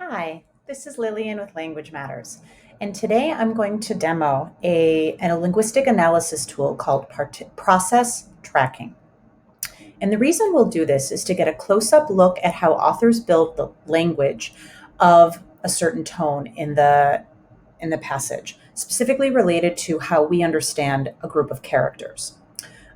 Hi, this is Lillian with Language Matters, and today I'm going to demo a linguistic analysis tool called Process Tracking. And the reason we'll do this is to get a close-up look at how authors build the language of a certain tone in the passage, specifically related to how we understand a group of characters.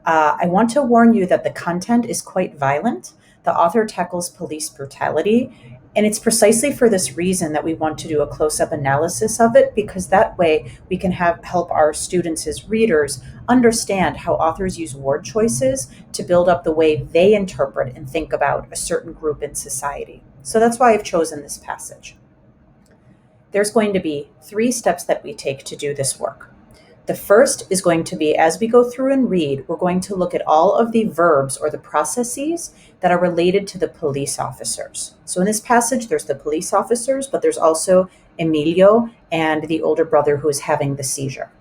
I want to warn you that the content is quite violent. The author tackles police brutality, and it's precisely for this reason that we want to do a close-up analysis of it, because that way we can help our students as readers understand how authors use word choices to build up the way they interpret and think about a certain group in society. So that's why I've chosen this passage. There's going to be 3 steps that we take to do this work. The first is going to be, as we go through and read, we're going to look at all of the verbs or the processes that are related to the police officers. So in this passage, there's the police officers, but there's also Emilio and the older brother who is having the seizure.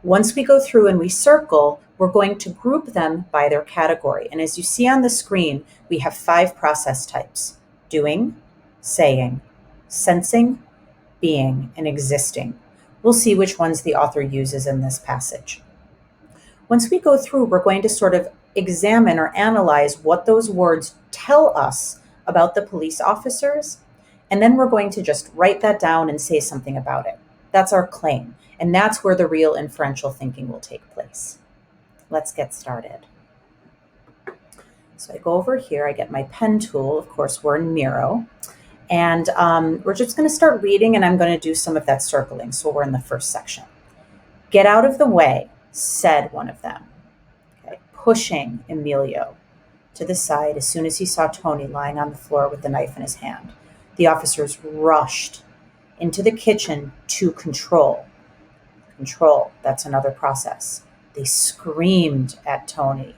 Once we go through and we circle, we're going to group them by their category. And as you see on the screen, we have 5 process types: doing, saying, sensing, being, and existing. We'll see which ones the author uses in this passage. Once we go through, we're going to sort of examine or analyze what those words tell us about the police officers, and then we're going to just write that down and say something about it. That's our claim, and that's where the real inferential thinking will take place. Let's get started. So I go over here, I get my pen tool. Of course, we're in Miro. And we're just going to start reading, and I'm going to do some of that circling. So we're in the first section. "Get out of the way," said one of them, okay, pushing Emilio to the side as soon as he saw Tony lying on the floor with the knife in his hand. The officers rushed into the kitchen to control. Control, that's another process. They screamed at Tony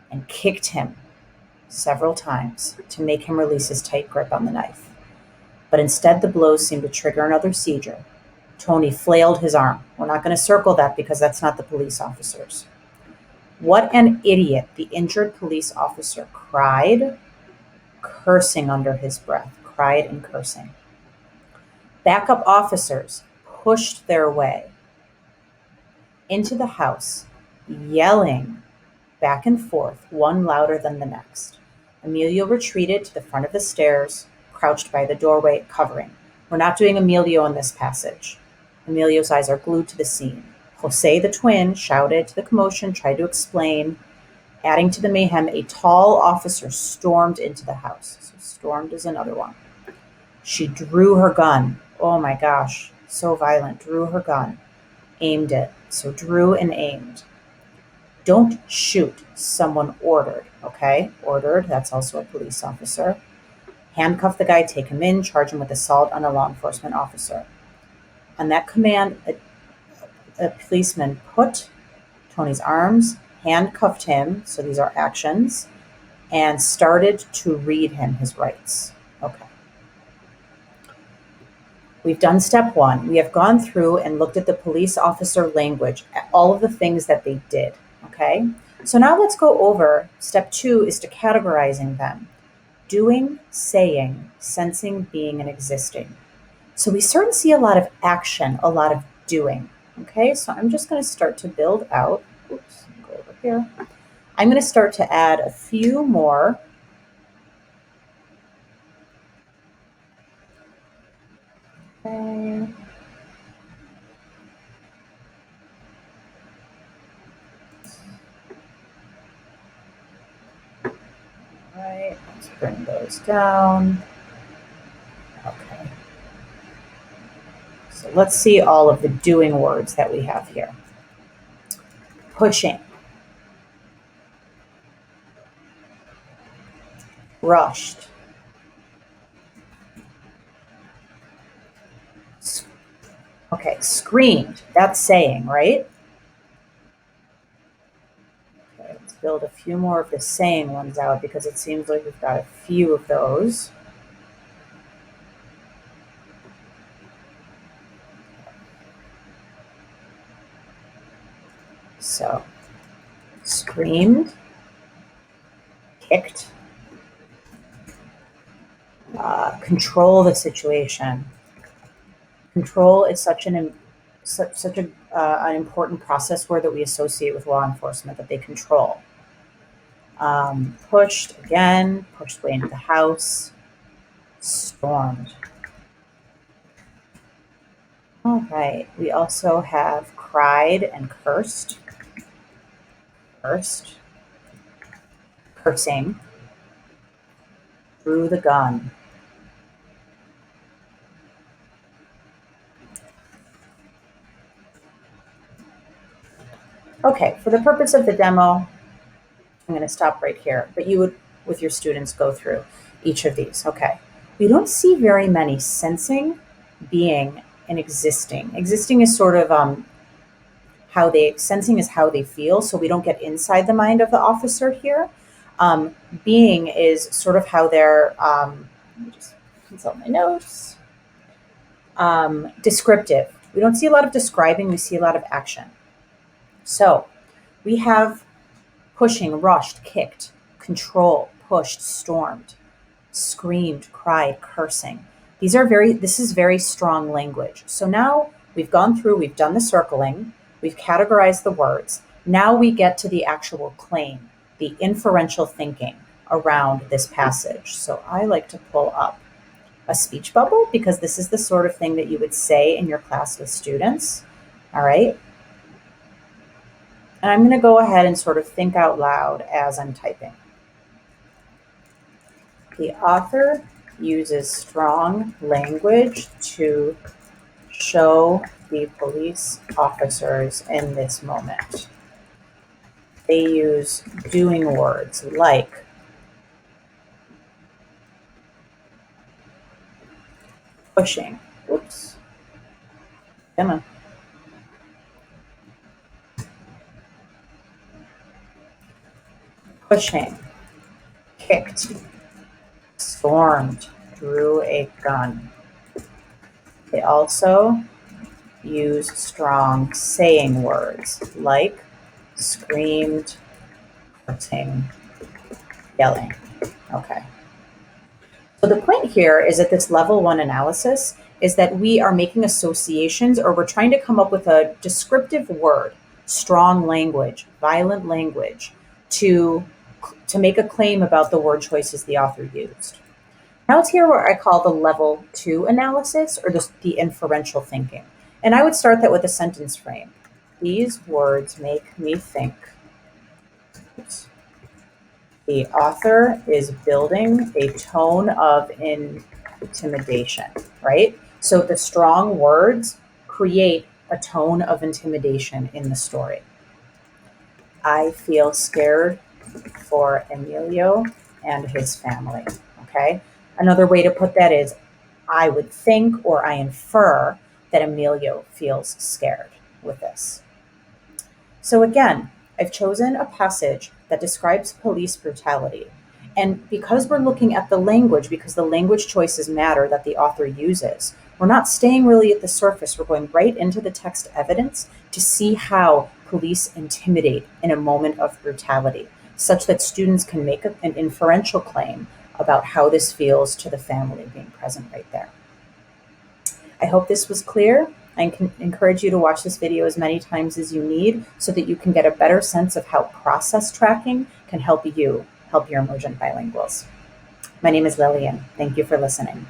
and kicked him several times to make him release his tight grip on the knife. But instead, the blows seemed to trigger another seizure. Tony flailed his arm. We're not going to circle that because that's not the police officers. "What an idiot," the injured police officer cried, cursing under his breath. Cried and cursing. Backup officers pushed their way into the house, yelling back and forth, one louder than the next. Emilio retreated to the front of the stairs, crouched by the doorway, covering. We're not doing Emilio in this passage. Emilio's eyes are glued to the scene. Jose, the twin, shouted to the commotion, tried to explain. Adding to the mayhem, a tall officer stormed into the house. So stormed is another one. She drew her gun. Oh my gosh, so violent. Drew her gun. Aimed it. So drew and aimed. "Don't shoot," someone ordered, okay? Ordered, that's also a police officer. "Handcuff the guy, take him in, charge him with assault on a law enforcement officer." On that command, a policeman put Tony's arms, handcuffed him, so these are actions, and started to read him his rights. Okay. We've done step 1. We have gone through and looked at the police officer language, all of the things that they did. Okay, so now let's go over step 2 is to categorizing them: doing, saying, sensing, being, and existing. So we certainly see a lot of action, a lot of doing. Okay, so I'm just going to start to build out. Oops, go over here. I'm going to start to add a few more. Okay. Right, let's bring those down. Okay. So let's see all of the doing words that we have here. Pushing. Rushed. Okay, screamed. That's saying, right? Okay, let's build a few more of the saying ones out because it seems like we've got a few of those. So, screamed, kicked, control the situation. Control is such an important process word that we associate with law enforcement, that they control. Pushed again, pushed way into the house, stormed. All right, we also have cried and cursed. Cursed, cursing, drew the gun. Okay, for the purpose of the demo, I'm going to stop right here, but you would, with your students, go through each of these. Okay, we don't see very many sensing, being, and existing. Existing is sort of sensing is how they feel, so we don't get inside the mind of the officer here. Being is sort of how they're, let me just consult my notes. Descriptive. We don't see a lot of describing, we see a lot of action. So we have pushing, rushed, kicked, control, pushed, stormed, screamed, cried, cursing. This is very strong language. So now we've gone through, we've done the circling, we've categorized the words. Now we get to the actual claim, the inferential thinking around this passage. So I like to pull up a speech bubble because this is the sort of thing that you would say in your class with students. All right. And I'm going to go ahead and sort of think out loud as I'm typing. The author uses strong language to show the police officers in this moment. They use doing words like pushing. Oops. Emma. Pushing, kicked, stormed, drew a gun. They also use strong saying words like screamed, hurting, yelling. Okay. So the point here is that this level 1 analysis is that we are making associations, or we're trying to come up with a descriptive word, strong language, violent language, to make a claim about the word choices the author used. Now it's here where I call the level 2 analysis, or the inferential thinking. And I would start that with a sentence frame. These words make me think. Oops. The author is building a tone of intimidation, right? So the strong words create a tone of intimidation in the story. I feel scared for Emilio and his family, okay? Another way to put that is I would think, or I infer, that Emilio feels scared with this. So again, I've chosen a passage that describes police brutality. And because we're looking at the language, because the language choices matter that the author uses, we're not staying really at the surface. We're going right into the text evidence to see how police intimidate in a moment of brutality, such that students can make an inferential claim about how this feels to the family being present right there. I hope this was clear. I can encourage you to watch this video as many times as you need so that you can get a better sense of how process tracking can help you help your emergent bilinguals. My name is Lillian. Thank you for listening.